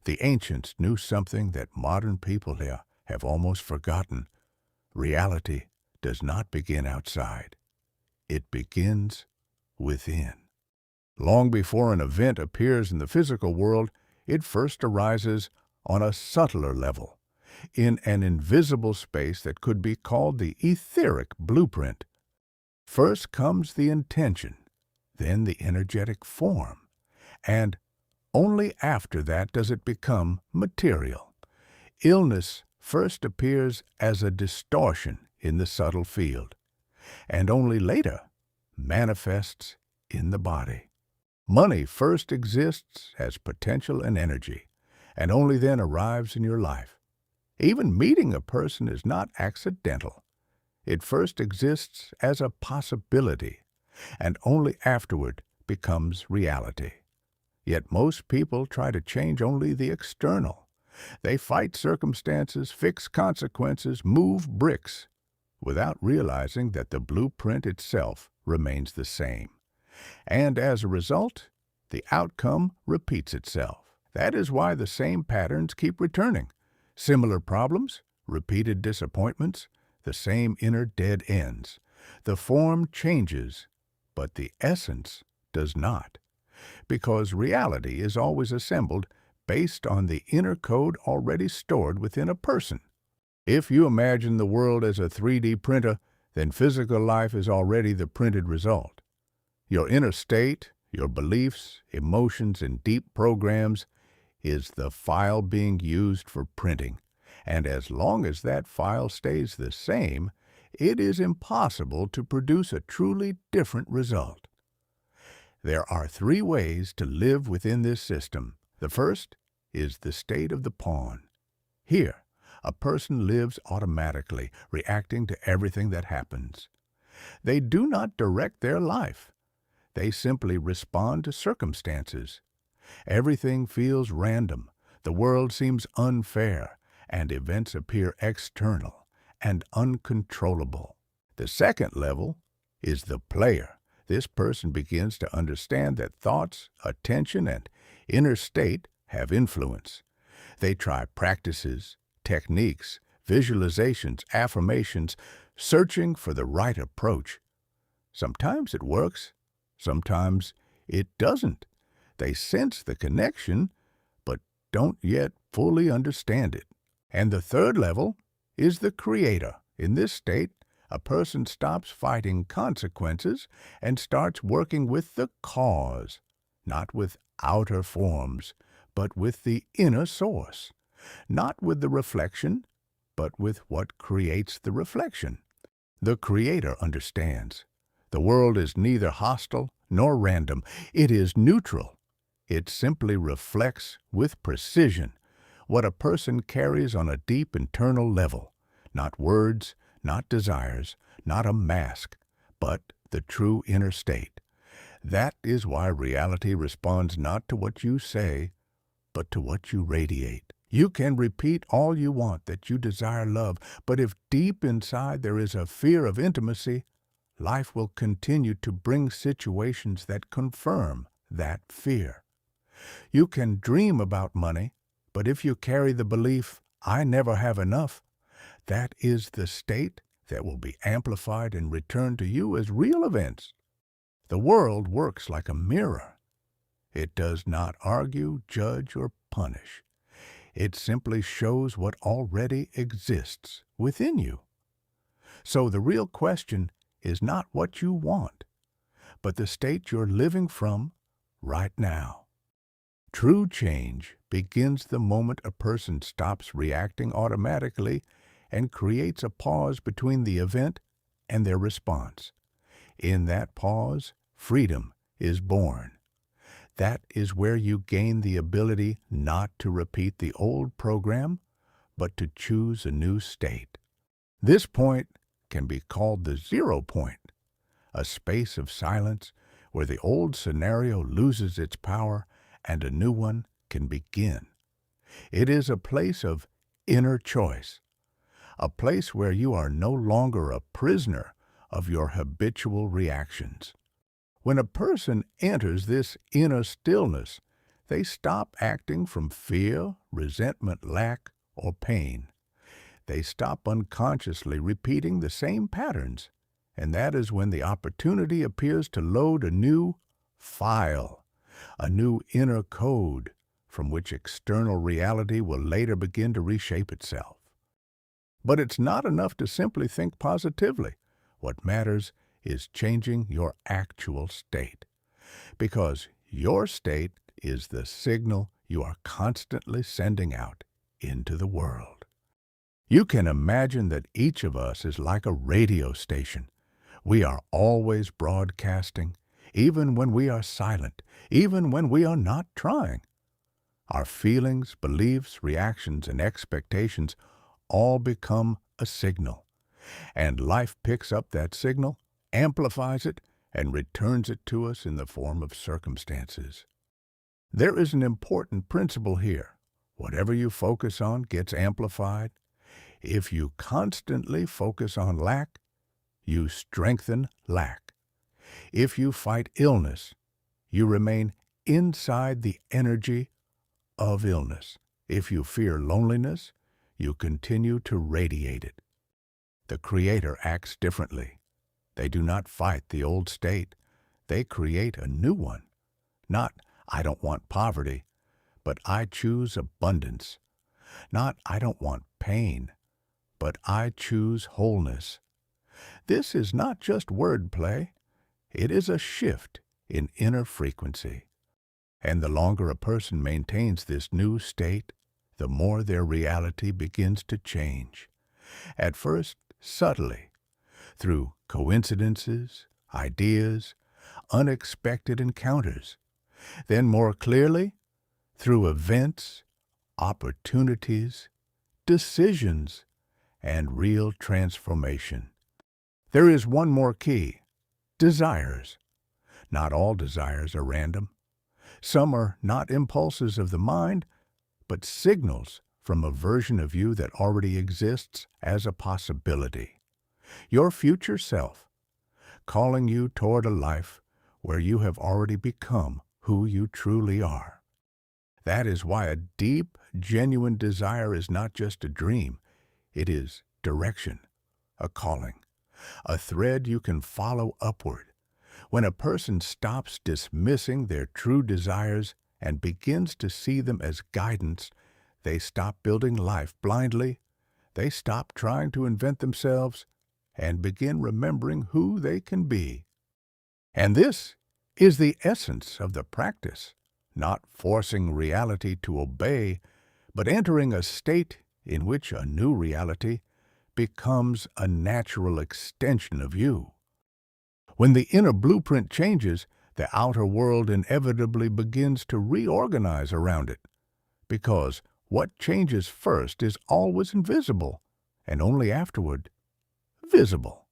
The ancients knew something that modern people here have almost forgotten. Reality does not begin outside. It begins within. Long before an event appears in the physical world, it first arises on a subtler level, in an invisible space that could be called the etheric blueprint. First comes the intention, then the energetic form, and only after that does it become material. Illness first appears as a distortion in the subtle field, and only later manifests in the body. Money first exists as potential and energy, and only then arrives in your life. Even meeting a person is not accidental. It first exists as a possibility, and only afterward becomes reality. Yet most people try to change only the external. They fight circumstances, fix consequences, move bricks, without realizing that the blueprint itself remains the same. And as a result, the outcome repeats itself. That is why the same patterns keep returning. Similar problems, repeated disappointments, the same inner dead ends. The form changes, but the essence does not, because reality is always assembled based on the inner code already stored within a person. If you imagine the world as a 3D printer, then physical life is already the printed result. Your inner state, your beliefs, emotions, and deep programs is the file being used for printing. And as long as that file stays the same, it is impossible to produce a truly different result. There are 3 ways to live within this system. The first is the state of the pawn. Here, a person lives automatically, reacting to everything that happens. They do not direct their life. They simply respond to circumstances. Everything feels random, the world seems unfair, and events appear external and uncontrollable. The second level is the player. This person begins to understand that thoughts, attention, and inner state have influence. They try practices, techniques, visualizations, affirmations, searching for the right approach. Sometimes it works, sometimes it doesn't. They sense the connection, but don't yet fully understand it. And the third level is the creator. In this state, a person stops fighting consequences and starts working with the cause, not with outer forms, but with the inner source, not with the reflection, but with what creates the reflection. The creator understands. The world is neither hostile nor random. It is neutral. It simply reflects with precision what a person carries on a deep internal level, not words, not desires, not a mask, but the true inner state. That is why reality responds not to what you say, but to what you radiate. You can repeat all you want that you desire love, but if deep inside there is a fear of intimacy, life will continue to bring situations that confirm that fear. You can dream about money, but if you carry the belief, I never have enough, that is the state that will be amplified and returned to you as real events. The world works like a mirror. It does not argue, judge, or punish. It simply shows what already exists within you. So the real question is not what you want, but the state you're living from right now. True change begins the moment a person stops reacting automatically and creates a pause between the event and their response. In that pause, freedom is born. That is where you gain the ability not to repeat the old program, but to choose a new state. This point can be called the 0 point, a space of silence where the old scenario loses its power and a new one can begin. It is a place of inner choice, a place where you are no longer a prisoner of your habitual reactions. When a person enters this inner stillness, They stop acting from fear, resentment, lack, or pain. They stop unconsciously repeating the same patterns, and that is when the opportunity appears to load a new file, a new inner code from which external reality will later begin to reshape itself. But it's not enough to simply think positively. What matters is changing your actual state, because your state is the signal you are constantly sending out into the world. You can imagine that each of us is like a radio station. We are always broadcasting, even when we are silent, even when we are not trying. Our feelings, beliefs, reactions, and expectations all become a signal, and life picks up that signal, amplifies it, and returns it to us in the form of circumstances. There is an important principle here. Whatever you focus on gets amplified. If you constantly focus on lack, you strengthen lack. If you fight illness, you remain inside the energy of illness. If you fear loneliness, you continue to radiate it. The Creator acts differently. They do not fight the old state. They create a new one. Not, I don't want poverty, but I choose abundance. Not, I don't want pain, but I choose wholeness. This is not just wordplay. It is a shift in inner frequency. And the longer a person maintains this new state, the more their reality begins to change. At first, subtly, through coincidences, ideas, unexpected encounters. Then more clearly, through events, opportunities, decisions, and real transformation. There is one more key: desires. Not all desires are random. Some are not impulses of the mind, but signals from a version of you that already exists as a possibility. Your future self, calling you toward a life where you have already become who you truly are. That is why a deep, genuine desire is not just a dream. It is direction, a calling, a thread you can follow upward. When a person stops dismissing their true desires and begins to see them as guidance, they stop building life blindly, they stop trying to invent themselves, and begin remembering who they can be. And this is the essence of the practice, not forcing reality to obey, but entering a state in which a new reality becomes a natural extension of you. When the inner blueprint changes, the outer world inevitably begins to reorganize around it, because what changes first is always invisible, and only afterward visible.